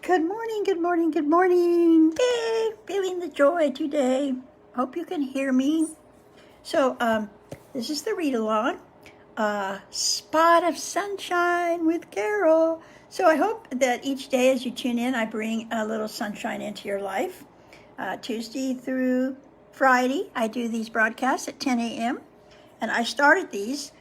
Good morning, good morning, good morning. Yay, feeling the joy today. Hope you can hear me. So, this is the read along. Spot of Sunshine with Carol. So I hope that each day as you tune in, I bring a little sunshine into your life. Tuesday through Friday, I do these broadcasts at 10 a.m. And I started these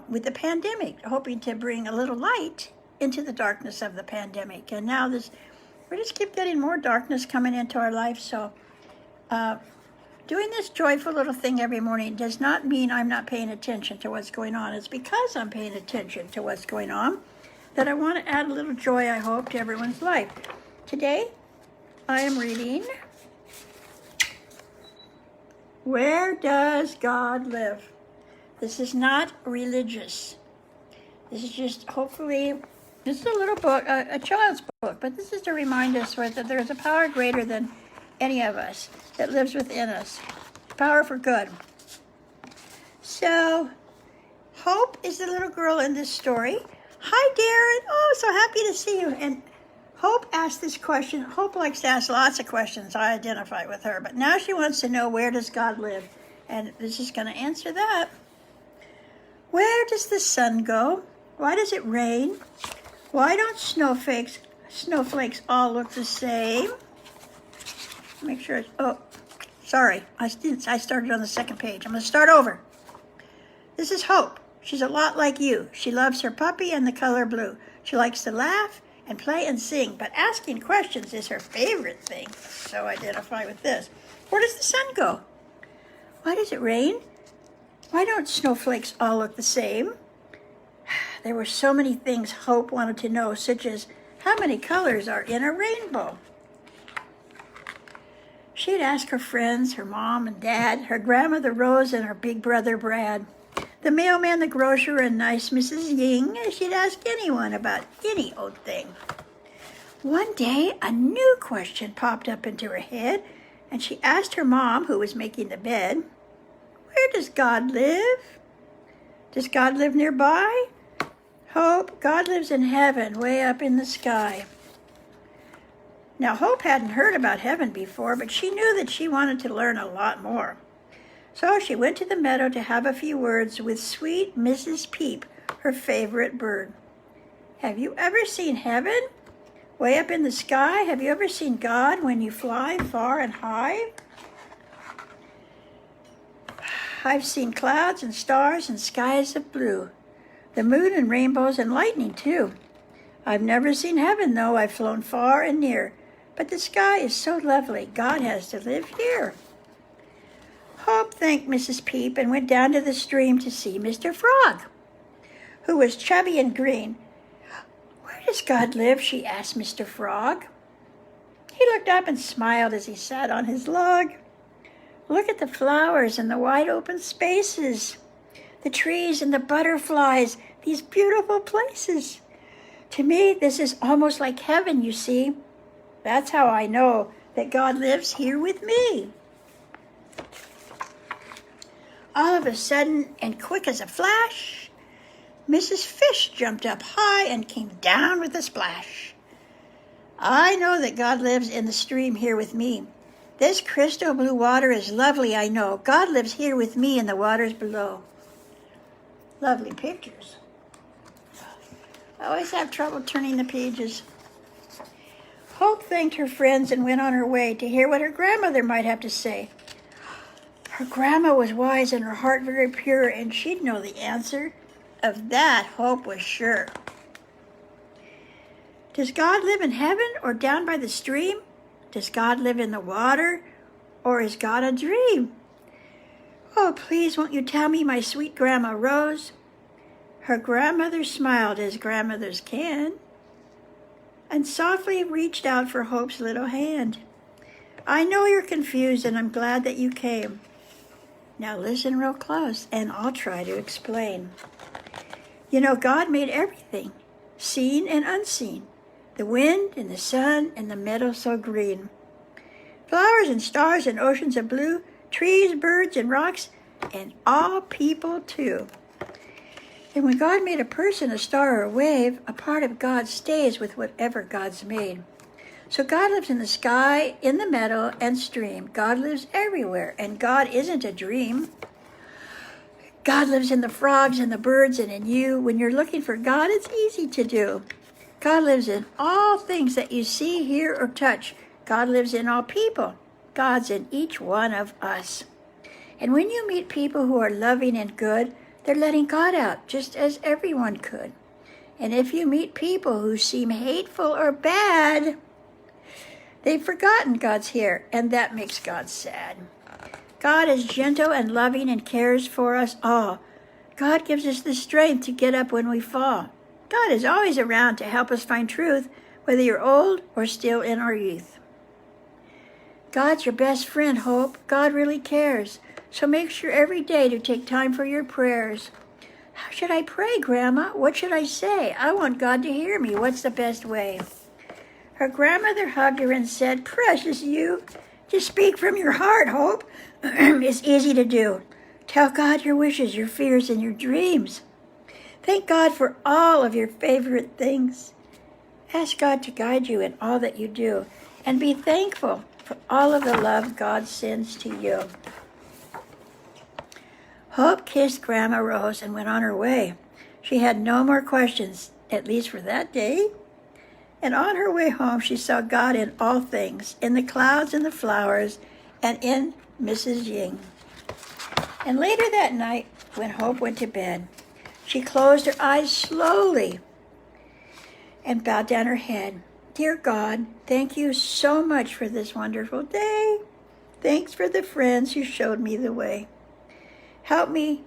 with the pandemic, hoping to bring a little light into the darkness of the pandemic. And now we just keep getting more darkness coming into our life. So doing this joyful little thing every morning does not mean I'm not paying attention to what's going on. It's because I'm paying attention to what's going on that I want to add a little joy, I hope, to everyone's life. Today, I am reading Where Does God Live? This is not religious. This is just, hopefully, this is a little book, a child's book, but this is to remind us that there's a power greater than any of us that lives within us. Power for good. So, Hope is the little girl in this story. Hi, Darren. Oh, so happy to see you. And Hope asked this question. Hope likes to ask lots of questions. I identify with her. But now she wants to know, where does God live? And this is going to answer that. Where does the sun go? Why does it rain? Why don't snowflakes all look the same? Make sure it's, oh, sorry. I started on the second page. I'm going to start over. This is Hope. She's a lot like you. She loves her puppy and the color blue. She likes to laugh and play and sing, but asking questions is her favorite thing. So identify with this. Where does the sun go? Why does it rain? Why don't snowflakes all look the same? There were so many things Hope wanted to know, such as how many colors are in a rainbow. She'd ask her friends, her mom and dad, her grandmother Rose and her big brother Brad, the mailman, the grocer, and nice Mrs. Ying. She'd ask anyone about any old thing. One day, a new question popped up into her head, and she asked her mom, who was making the bed, where does God live? Does God live nearby? Hope, God lives in heaven, way up in the sky. Now, Hope hadn't heard about heaven before, but she knew that she wanted to learn a lot more. So she went to the meadow to have a few words with sweet Mrs. Peep, her favorite bird. Have you ever seen heaven? Way up in the sky? Have you ever seen God when you fly far and high? I've seen clouds and stars and skies of blue, the moon and rainbows and lightning too. I've never seen heaven though. I've flown far and near, but the sky is so lovely. God has to live here. Hope thanked Mrs. Peep and went down to the stream to see Mr. Frog, who was chubby and green. Where does God live? She asked Mr. Frog. He looked up and smiled as he sat on his log. Look at the flowers and the wide open spaces, the trees and the butterflies, these beautiful places. To me, this is almost like heaven, you see. That's how I know that God lives here with me. All of a sudden, and quick as a flash, Mrs. Fish jumped up high and came down with a splash. I know that God lives in the stream here with me. This crystal blue water is lovely, I know. God lives here with me in the waters below. Lovely pictures. I always have trouble turning the pages. Hope thanked her friends and went on her way to hear what her grandmother might have to say. Her grandma was wise and her heart very pure, and she'd know the answer. Of that, Hope was sure. Does God live in heaven or down by the stream? Does God live in the water, or is God a dream? Oh, please, won't you tell me, my sweet Grandma Rose? Her grandmother smiled as grandmothers can, and softly reached out for Hope's little hand. I know you're confused, and I'm glad that you came. Now listen real close, and I'll try to explain. You know, God made everything, seen and unseen. The wind and the sun and the meadow so green. Flowers and stars and oceans of blue, trees, birds and rocks, and all people too. And when God made a person, a star, or a wave, a part of God stays with whatever God's made. So God lives in the sky, in the meadow, and stream. God lives everywhere, and God isn't a dream. God lives in the frogs and the birds and in you. When you're looking for God, it's easy to do. God lives in all things that you see, hear, or touch. God lives in all people. God's in each one of us. And when you meet people who are loving and good, they're letting God out, just as everyone could. And if you meet people who seem hateful or bad, they've forgotten God's here, and that makes God sad. God is gentle and loving and cares for us all. God gives us the strength to get up when we fall. God is always around to help us find truth, whether you're old or still in our youth. God's your best friend, Hope. God really cares. So make sure every day to take time for your prayers. How should I pray, Grandma? What should I say? I want God to hear me. What's the best way? Her grandmother hugged her and said, "Precious you, just speak from your heart, Hope." It's easy to do. Tell God your wishes, your fears, and your dreams. Thank God for all of your favorite things. Ask God to guide you in all that you do, and be thankful for all of the love God sends to you. Hope kissed Grandma Rose and went on her way. She had no more questions, at least for that day. And on her way home, she saw God in all things, in the clouds and the flowers, and in Mrs. Ying. And later that night, when Hope went to bed, she closed her eyes slowly and bowed down her head. Dear God, thank you so much for this wonderful day. Thanks for the friends who showed me the way. Help me,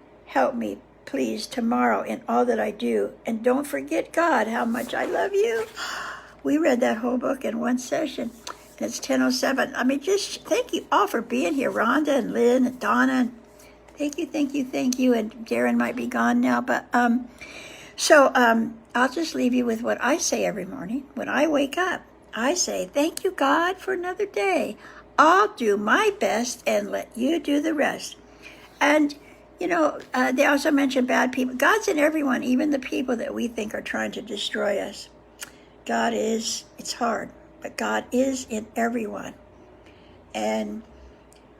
please, tomorrow in all that I do. And don't forget, God, how much I love you. We read that whole book in one session. And it's 10:07. I mean, just thank you all for being here, Rhonda and Lynn and Donna. Thank you. And Darren might be gone now. But I'll just leave you with what I say every morning. When I wake up, I say, thank you, God, for another day. I'll do my best and let you do the rest. And, they also mention bad people. God's in everyone, even the people that we think are trying to destroy us. It's hard, but God is in everyone. And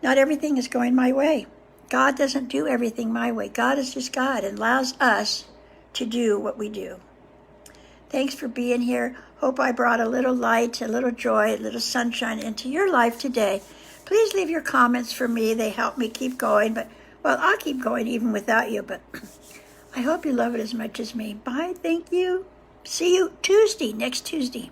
not everything is going my way. God doesn't do everything my way. God is just God and allows us to do what we do. Thanks for being here. Hope I brought a little light, a little joy, a little sunshine into your life today. Please leave your comments for me. They help me keep going. I'll keep going even without you. But I hope you love it as much as me. Bye. Thank you. See you next Tuesday.